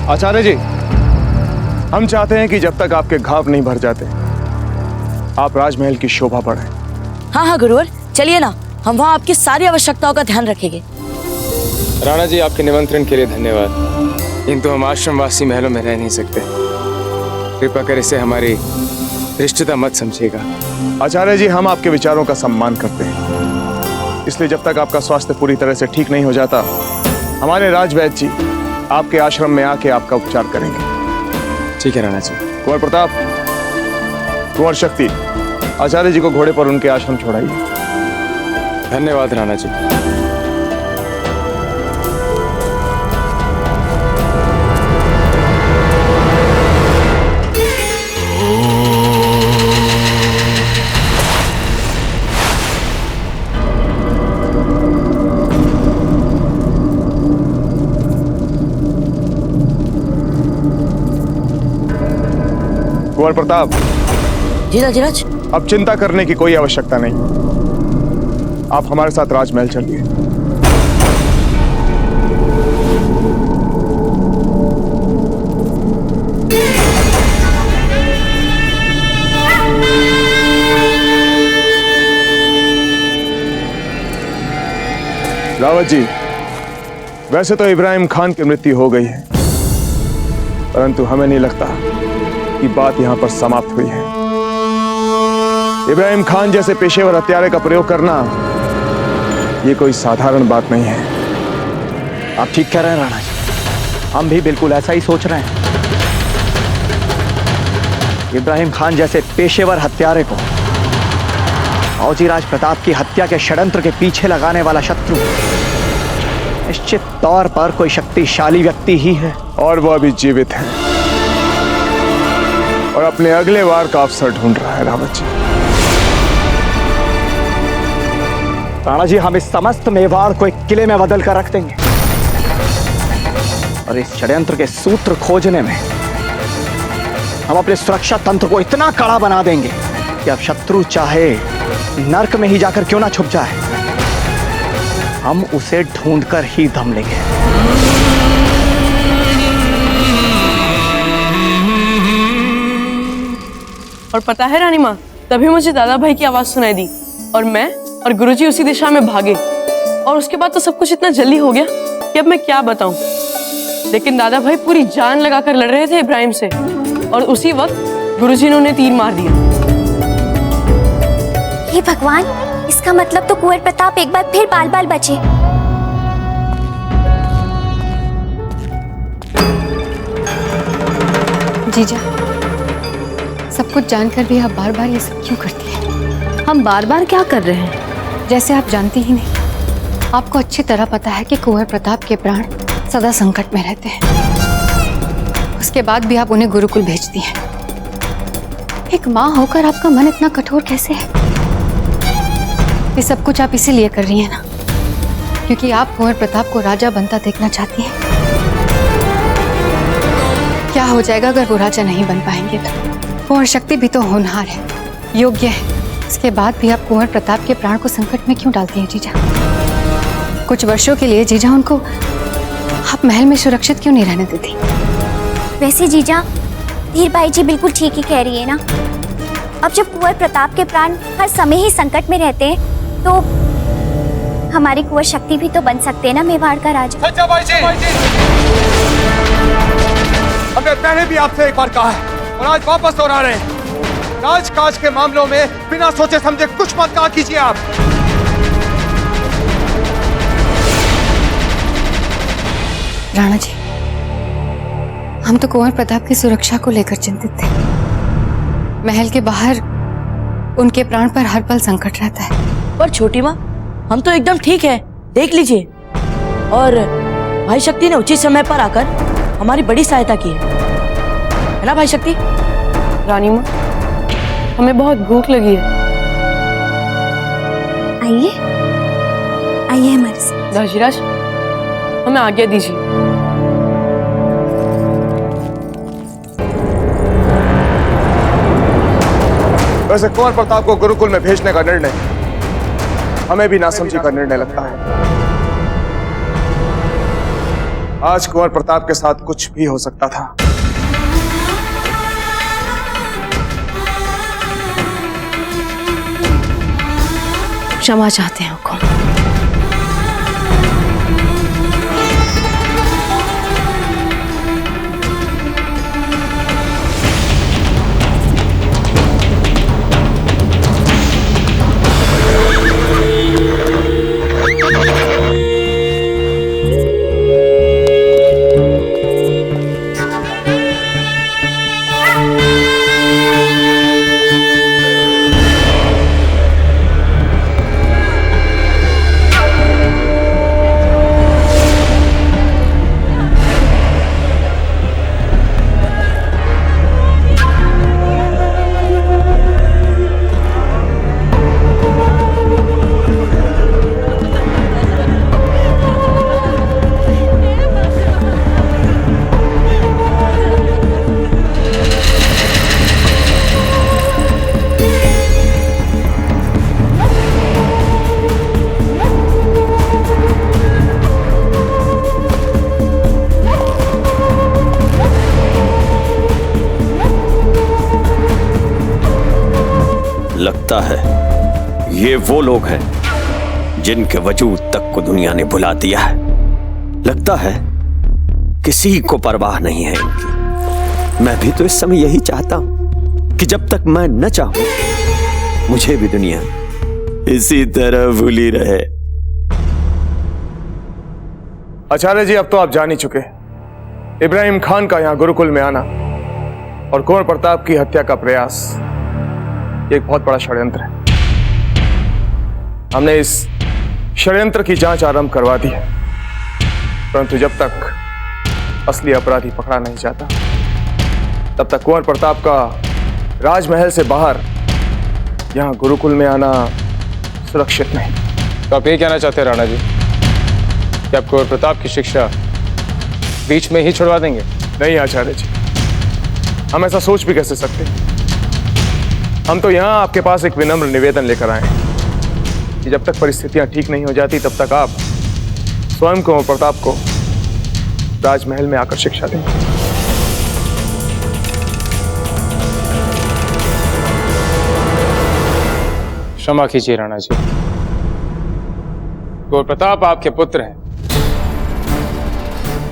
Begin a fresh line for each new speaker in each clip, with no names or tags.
आचार्य जी, हम चाहते हैं कि जब तक आपके घाव नहीं भर जाते आप राजमहल की शोभा बढ़ाएं।
हाँ हाँ गुरुवर, चलिए ना, हम वहाँ आपकी सारी आवश्यकताओं का ध्यान रखेंगे।
राणा जी, आपके निमंत्रण के लिए धन्यवाद, किंतु हम आश्रमवासी महलों में रह नहीं सकते। कृपा कर इसे हमारी रिश्तेदार मत समझिएगा।
आचार्य जी, हम आपके विचारों का सम्मान करते हैं, इसलिए जब तक आपका स्वास्थ्य पूरी तरह से ठीक नहीं हो जाता हमारे राजवैद्य जी आपके आश्रम में आके आपका उपचार करेंगे।
ठीक है राणा जी।
कुंवर प्रताप, कुंवर शक्ति, आचार्य जी को घोड़े पर उनके आश्रम छोड़ाइए।
धन्यवाद राणा जी।
कुंवर प्रताप,
धीरज,
अब चिंता करने की कोई आवश्यकता नहीं, आप हमारे साथ राजमहल चलिए। रावत जी, वैसे तो इब्राहिम खान की मृत्यु हो गई है, परंतु हमें नहीं लगता कि बात यहां पर समाप्त हुई है। इब्राहिम खान जैसे पेशेवर हत्यारे का प्रयोग करना ये कोई साधारण बात नहीं है।
आप ठीक कह रहे हैं राणा जी, हम भी बिल्कुल ऐसा ही सोच रहे हैं। इब्राहिम खान जैसे पेशेवर हत्यारे को औजीराज प्रताप की हत्या के षड्यंत्र के पीछे लगाने वाला शत्रु निश्चित तौर पर कोई शक्तिशाली व्यक्ति ही है,
और वो अभी जीवित है और अपने अगले वार का अवसर ढूंढ रहा है। रावत जी,
राणा जी, हम इस समस्त मेवाड़ को एक किले में बदल कर रख देंगे और इस षड्यंत्र के सूत्र खोजने में हम अपने सुरक्षा तंत्र को इतना कड़ा बना देंगे कि अब शत्रु चाहे नर्क में ही जाकर क्यों ना छुप जाए, हम उसे ढूंढकर ही दम लेंगे।
और पता है रानी माँ, तभी मुझे दादा भाई की आवाज सुनाई दी और मैं और गुरुजी उसी दिशा में भागे, और उसके बाद तो सब कुछ इतना जल्दी हो गया कि अब मैं क्या बताऊं। लेकिन दादा भाई पूरी जान लगाकर लड़ रहे थे इब्राहिम से, और उसी वक्त गुरुजी ने उन्हें तीर मार दिया।
हे भगवान, इसका मतलब तो कुंवर प्रताप एक बार फिर बाल बाल बचे।
जीजा, सब कुछ जानकर भी आप बार बार ये सब क्यों करती हैं?
हम बार बार क्या कर रहे हैं?
जैसे आप जानती ही नहीं। आपको अच्छी तरह पता है कि कुंवर प्रताप के प्राण सदा संकट में रहते हैं। उसके बाद भी आप उन्हें गुरुकुल भेजती हैं। एक माँ होकर आपका मन इतना कठोर कैसे है? ये सब कुछ आप इसीलिए कर रही हैं ना, क्योंकि आप कुंवर प्रताप को राजा बनता देखना चाहती हैं। क्या हो जाएगा अगर वो राजा नहीं बन पाएंगे तो? कुंवर शक्ति भी तो होनहार है, योग्य है। इसके बाद भी आप कुंवर प्रताप के प्राण को संकट में क्यों डालती हैं जीजा? कुछ वर्षों के लिए जीजा उनको आप महल में सुरक्षित क्यों नहीं रहने देती?
वैसे जीजा, धीर भाई जी बिल्कुल ठीक ही कह रही है ना। अब जब कुंवर प्रताप के प्राण हर समय ही संकट में रहते हैं तो हमारी कुंवर शक्ति भी तो बन सकते हैं ना मेवाड़ का राजा।
सच्चा भाई जी, हमने पहले भी आपसे एक बार कहा है और आज वापस दोहरा रहे हैं, राजकाज के मामलों में बिना सोचे समझे कुछ मत कहा कीजिए आप।
राणा जी, हम तो कुंवर प्रताप की सुरक्षा को लेकर चिंतित थे। महल के बाहर उनके प्राण पर हर पल संकट रहता है।
पर छोटी माँ, हम तो एकदम ठीक है, देख लीजिए। और भाई शक्ति ने उचित समय पर आकर हमारी बड़ी सहायता की है ना भाई शक्ति?
रानी माँ, हमें बहुत भूख लगी है।
आइए आइए हमारे साथ।
धीरज, हमें आज्ञा दीजिए।
वैसे कुंवर प्रताप को गुरुकुल में भेजने का निर्णय हमें भी नासमझी का निर्णय लगता है। आज कुंवर प्रताप के साथ कुछ भी हो सकता था।
क्षमा चाहते हैं हुकुम।
लगता है ये वो लोग हैं जिनके वजूद तक को दुनिया ने भुला दिया है। लगता है किसी को परवाह नहीं है इनकी। मैं भी तो इस समय यही चाहता हूं कि जब तक मैं न चाहूं मुझे भी दुनिया इसी तरह भूली रहे।
आचार्य जी, अब तो आप जान ही चुके, इब्राहिम खान का यहां गुरुकुल में आना और कुंवर प्रताप की हत्या का प्रयास ये एक बहुत बड़ा षड्यंत्र है। हमने इस षड्यंत्र की जांच आरंभ करवा दी है, परंतु जब तक असली अपराधी पकड़ा नहीं जाता तब तक कुंवर प्रताप का राजमहल से बाहर यहां गुरुकुल में आना सुरक्षित नहीं।
तो आप ये कहना चाहते हैं राणा जी कि आप कुंवर प्रताप की शिक्षा बीच में ही छुड़वा देंगे?
नहीं आचार्य जी, हम ऐसा सोच भी कैसे सकते। हम तो यहां आपके पास एक विनम्र निवेदन लेकर आए हैं कि जब तक परिस्थितियां ठीक नहीं हो जाती तब तक आप स्वयं कुंवर प्रताप को राजमहल में आकर शिक्षा दें।
क्षमा कीजिए राणा जी, कुंवर प्रताप आपके पुत्र हैं,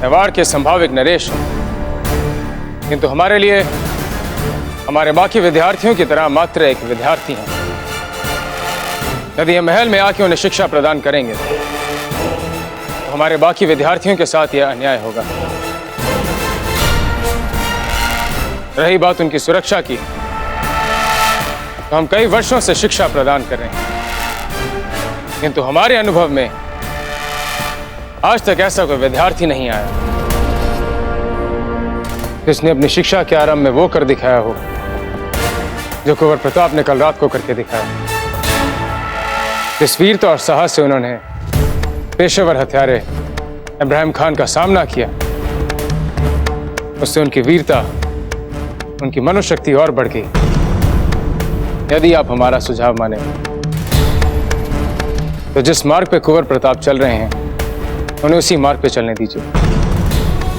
मेवाड़ के संभाविक नरेश हैं, किंतु हमारे लिए हमारे बाकी विद्यार्थियों की तरह मात्र एक विद्यार्थी हैं। यदि ये महल में आके उन्हें शिक्षा प्रदान करेंगे तो हमारे बाकी विद्यार्थियों के साथ यह अन्याय होगा। रही बात उनकी सुरक्षा की, तो हम कई वर्षों से शिक्षा प्रदान कर रहे हैं, किंतु हमारे अनुभव में आज तक ऐसा कोई विद्यार्थी नहीं आया जिसने अपनी शिक्षा के आरंभ में वो कर दिखाया हो जो कुंवर प्रताप ने कल रात को करके दिखाया। जिस वीरता और साहस से उन्होंने पेशेवर हत्यारे इब्राहिम खान का सामना किया, उससे उनकी वीरता, उनकी मनोशक्ति और बढ़ गई। यदि आप हमारा सुझाव माने तो जिस मार्ग पे कुंवर प्रताप चल रहे हैं उन्हें उसी मार्ग पे चलने दीजिए,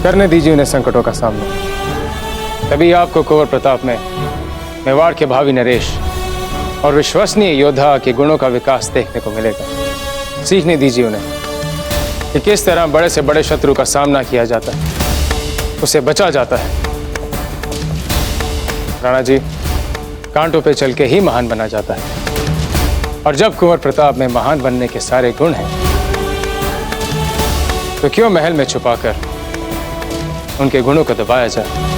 करने दीजिए उन्हें संकटों का सामना। तभी आपको कुंवर प्रताप में मेवाड़ के भावी नरेश और विश्वसनीय योद्धा के गुणों का विकास देखने को मिलेगा। सीखने दीजिए उन्हें कि किस तरह बड़े से बड़े शत्रु का सामना किया जाता है, उसे बचा जाता है। राणा जी, कांटों पे चल के ही महान बना जाता है, और जब कुंवर प्रताप में महान बनने के सारे गुण हैं तो क्यों महल में छुपाकर उनके गुणों को दबाया जाए।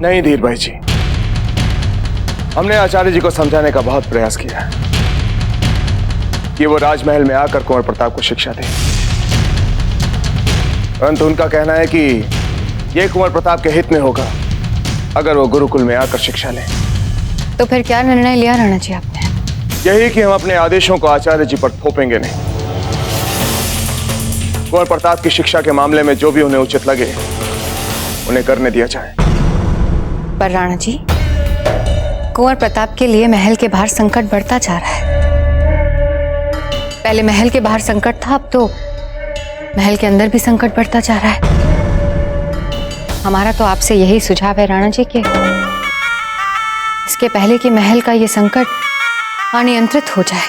नहीं धीर भाई जी, हमने आचार्य जी को समझाने का बहुत प्रयास किया कि वो राजमहल में आकर कुंवर प्रताप को शिक्षा दे, परंतु उनका कहना है कि यह कुंवर प्रताप के हित में होगा अगर वो गुरुकुल में आकर शिक्षा ले।
तो फिर क्या निर्णय लिया राणा जी आपने?
यही कि हम अपने आदेशों को आचार्य जी पर थोपेंगे नहीं। कुंवर प्रताप की शिक्षा के मामले में जो भी उन्हें उचित लगे उन्हें करने दिया जाए।
पर राणा जी, कुंवर प्रताप के लिए महल के बाहर संकट बढ़ता जा रहा है। पहले महल के बाहर संकट था, अब तो महल के अंदर भी संकट बढ़ता जा रहा है। हमारा तो आपसे यही सुझाव है राणा जी कि इसके पहले कि महल का ये संकट अनियंत्रित हो जाए,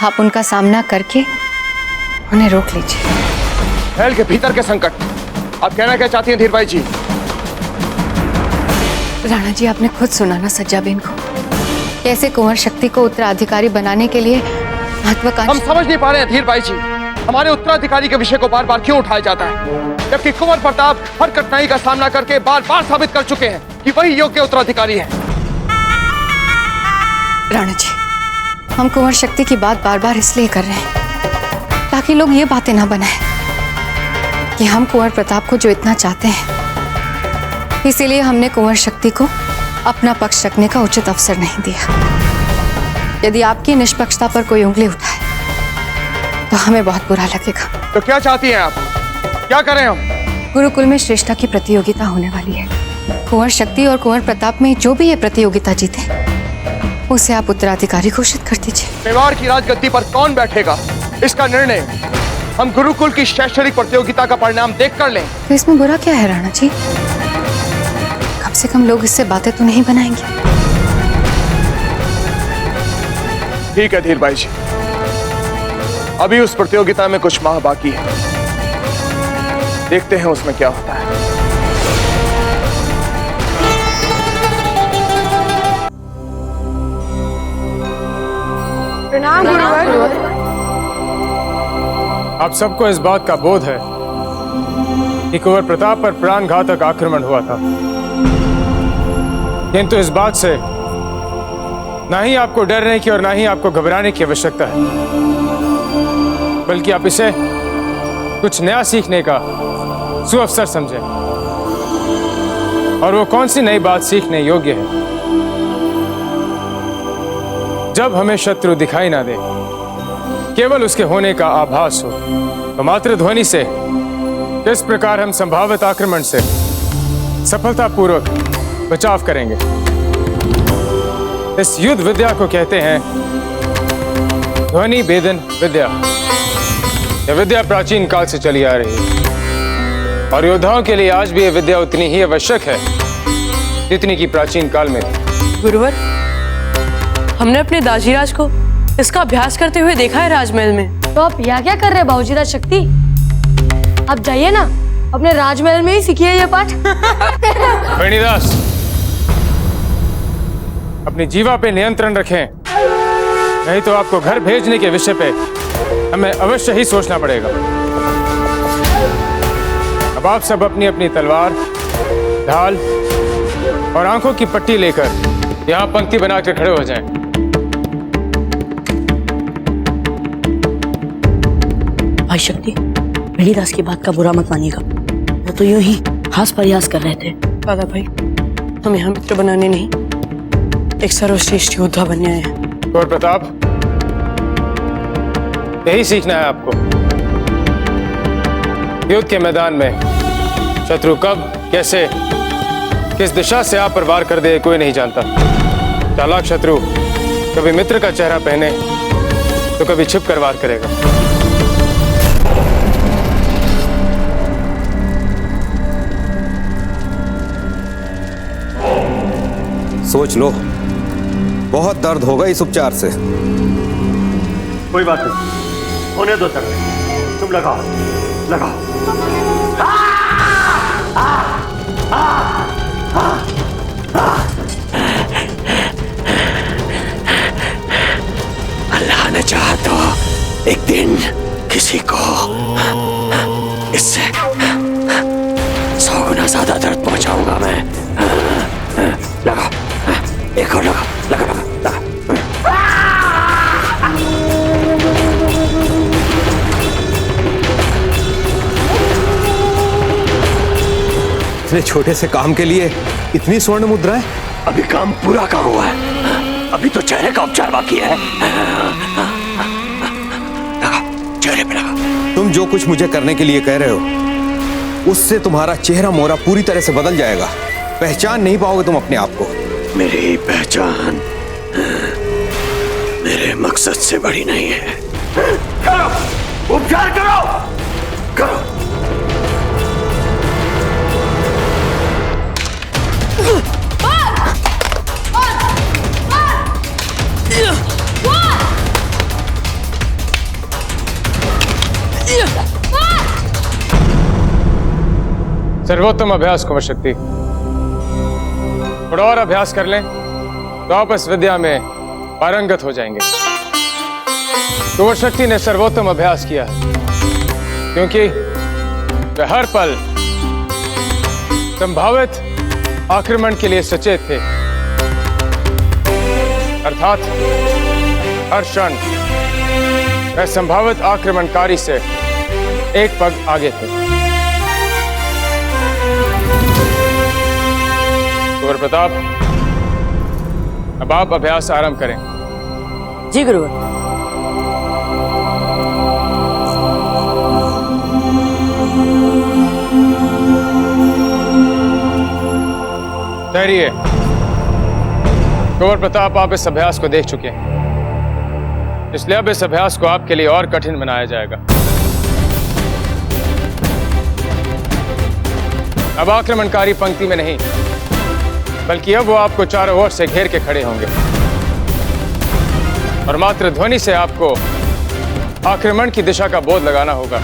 आप उनका सामना करके उन्हें रोक लीजिए।
महल के भीतर के संकट, आप कहना क्या चाहती हैं धीर बाई जी?
राणा जी, आपने खुद सुना ना सज्जाबेन को, कैसे कुंवर शक्ति को उत्तराधिकारी बनाने के लिए महत्वाकांक्षी।
हम समझ नहीं पा रहे हैं धीर बाई जी, हमारे उत्तराधिकारी के विषय को बार बार क्यों उठाया जाता है, जबकि कुंवर प्रताप हर कठिनाई का सामना करके बार बार साबित कर चुके हैं कि वही योग्य उत्तराधिकारी हैं।
राणा जी, हम कुंवर शक्ति की बात बार बार इसलिए कर रहे हैं ताकि लोग ये बातें ना बनाएं कि हम कुंवर प्रताप को जो इतना चाहते हैं, इसीलिए हमने कुंवर शक्ति को अपना पक्ष रखने का उचित अवसर नहीं दिया। यदि आपकी निष्पक्षता पर कोई उंगली उठाए तो हमें बहुत बुरा लगेगा।
तो क्या चाहती हैं आप, क्या करें हम?
गुरुकुल में श्रेष्ठता की प्रतियोगिता होने वाली है। कुंवर शक्ति और कुंवर प्रताप में जो भी ये प्रतियोगिता जीते, उसे आप उत्तराधिकारी घोषित कर दीजिए।
मेवाड़ की राजगद्दी पर कौन बैठेगा, इसका निर्णय हम गुरुकुल की शैक्षणिक प्रतियोगिता का परिणाम देख कर लें।
तो इसमें बुरा क्या है राणा जी? कम से कम लोग इससे बातें तो नहीं बनाएंगे।
ठीक है धीर बाई जी, अभी उस प्रतियोगिता में कुछ माह बाकी है, देखते हैं उसमें क्या होता है।
प्रणाम गुरुवर।
आप सबको इस बात का बोध है कि कुंवर प्रताप पर प्राणघातक आक्रमण हुआ था, किंतु इस बात से ना ही आपको डरने की और ना ही आपको घबराने की आवश्यकता है, बल्कि आप इसे कुछ नया सीखने का सुअवसर समझें। और वो कौन सी नई बात सीखने योग्य है? जब हमें शत्रु दिखाई ना दे, केवल उसके होने का आभास हो, तो मात्र ध्वनि से किस प्रकार हम संभावित आक्रमण से सफलतापूर्वक बचाव करेंगे। इस युद्ध विद्या को कहते हैं ध्वनि भेदन विद्या। यह विद्या प्राचीन काल से चली आ रही है और योद्धाओं के लिए आज भी यह विद्या उतनी ही आवश्यक है जितनी की प्राचीन काल में थी।
गुरुवर, हमने अपने दाजीराज को इसका अभ्यास करते हुए देखा है राजमहल में।
तो आप यहाँ क्या कर रहे हैं बाबूजीराज शक्ति? आप जाइए ना, अपने राजमहल में ही सीखिए ये पाठ।
वेणीदास, अपनी जीवा पे नियंत्रण रखें, नहीं तो आपको घर भेजने के विषय पे हमें अवश्य ही सोचना पड़ेगा। अब आप सब अपनी अपनी तलवार, ढाल और आंखों की पट्टी लेकर यहाँ पंक्ति बनाकर खड़े हो जाएं।
भाई शक्ति, वेणीदास की बात का बुरा मत मानिएगा, वो तो यूं ही हास प्रयास कर रहे थे।
दादा भाई, हम यहाँ मित्र बनाने नहीं, एक सर्वश्रेष्ठ योद्धा बनने आए हैं।
कुंवर प्रताप, यही सीखना है आपको। युद्ध के मैदान में शत्रु कब, कैसे, किस दिशा से आप पर वार कर दे कोई नहीं जानता। चालाक शत्रु कभी मित्र का चेहरा पहने तो कभी छिप कर वार करेगा।
सोच लो, बहुत दर्द होगा इस उपचार से।
कोई बात नहीं, होने दो सर, तुम लगाओ लगाओ।
अल्लाह ने चाहा तो एक दिन किसी को इससे 100 गुना ज्यादा दर्द पहुंचाऊंगा मैं। लगा, एक और लगा, लगा लगा लगा।
इतने छोटे से काम के लिए इतनी स्वर्ण मुद्राएं?
अभी काम पूरा काम हुआ है, अभी तो चेहरे का उपचार बाकी है। लगा, चेहरे पे लगा।
तुम जो कुछ मुझे करने के लिए कह रहे हो, उससे तुम्हारा चेहरा मोहरा पूरी तरह से बदल जाएगा। पहचान नहीं पाओगे तुम अपने आप को।
मेरी पहचान मेरे मकसद से बड़ी नहीं है।
करो, उपचार करो, करो।
सर्वोत्तम अभ्यास कुंवर शक्ति। थोड़ा और अभ्यास कर लें तो आप इस विद्या में पारंगत हो जाएंगे। कुंवर शक्ति ने सर्वोत्तम अभ्यास किया है क्योंकि वे हर पल संभावित आक्रमण के लिए सचेत थे, अर्थात हर क्षण वे संभावित आक्रमणकारी से एक पग आगे थे। कुंवर प्रताप, अब आप अभ्यास आरंभ करें।
जी गुरुवर।
ठहरिए। कुंवर प्रताप, आप इस अभ्यास को देख चुके हैं, इसलिए अब इस अभ्यास को आपके लिए और कठिन बनाया जाएगा। अब आक्रमणकारी पंक्ति में नहीं, बल्कि अब वो आपको चारों ओर से घेर के खड़े होंगे और मात्र ध्वनि से आपको आक्रमण की दिशा का बोध लगाना होगा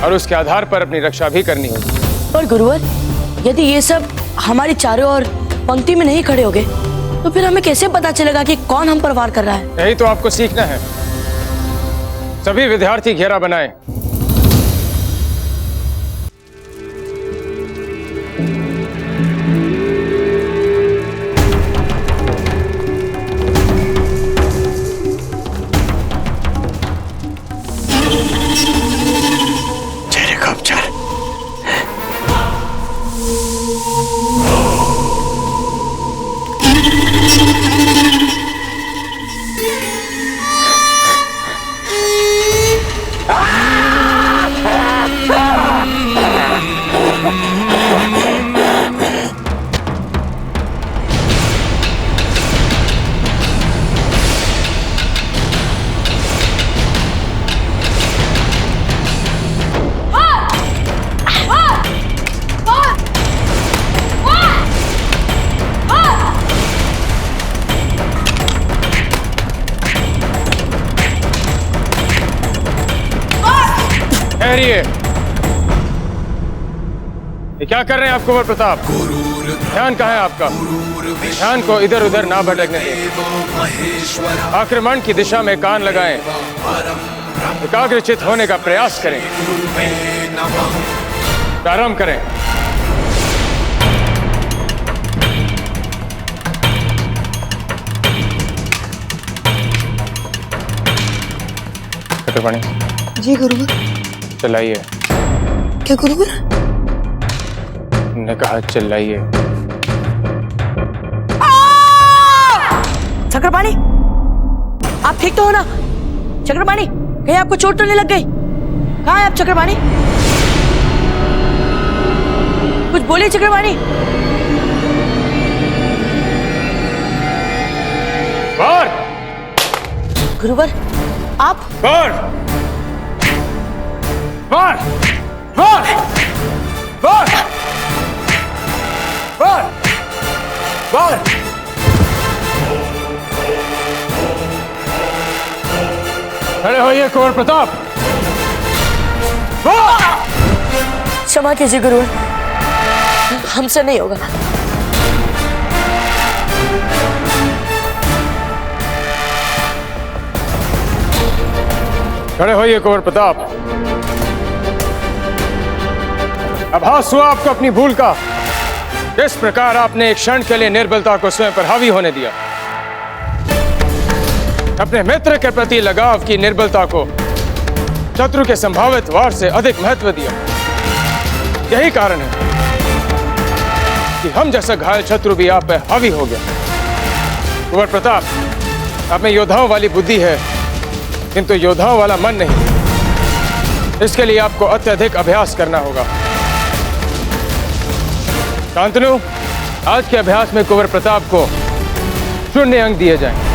और उसके आधार पर अपनी रक्षा भी करनी होगी।
पर गुरुवर, यदि ये सब हमारी चारों ओर पंक्ति में नहीं खड़े होगे तो फिर हमें कैसे पता चलेगा कि कौन हम पर वार कर रहा है?
यही तो आपको सीखना है। सभी विद्यार्थी घेरा बनाएं।
चेहरे का उपचार।
ठहरिए। ये क्या कर रहे हैं आप कुंवर प्रताप? ध्यान कहाँ है आपका? ध्यान को इधर उधर ना भटकने दें। आक्रमण की दिशा में कान लगाएं, एकाग्रचित होने का प्रयास करें। प्रारंभ करें। छत्रपति
जी गुरुवर।
चलाइए।
क्या गुरुवर?
ने कहा चिल्लाइए।
चक्रपाणी, आप ठीक तो हो ना? चक्रपाणी, कहीं आपको चोट तो नहीं लग गई? कहाँ है आप चक्रपाणी? कुछ बोलिए चक्रपाणी।
वार!
गुरुवर, आप?
वार! वार! वार! वार! वार! वार! खड़े होइए कुंवर प्रताप। वार!
क्षमा कीजिए गुरुवर, हमसे नहीं होगा।
खड़े होइए कुंवर प्रताप। आभास हुआ आपको अपनी भूल का। किस प्रकार आपने एक क्षण के लिए निर्बलता को स्वयं पर हावी होने दिया, अपने मित्र के प्रति लगाव की निर्बलता को शत्रु के संभावित वार से अधिक महत्व दिया। यही कारण है कि हम जैसा घायल शत्रु भी आप पे हावी हो गया। कुंवर प्रताप, आप में योद्धाओं वाली बुद्धि है किंतु योद्धाओं वाला मन नहीं। इसके लिए आपको अत्यधिक अभ्यास करना होगा। शांतनु, आज के अभ्यास में कुंवर प्रताप को 0 अंक दिए जाएं।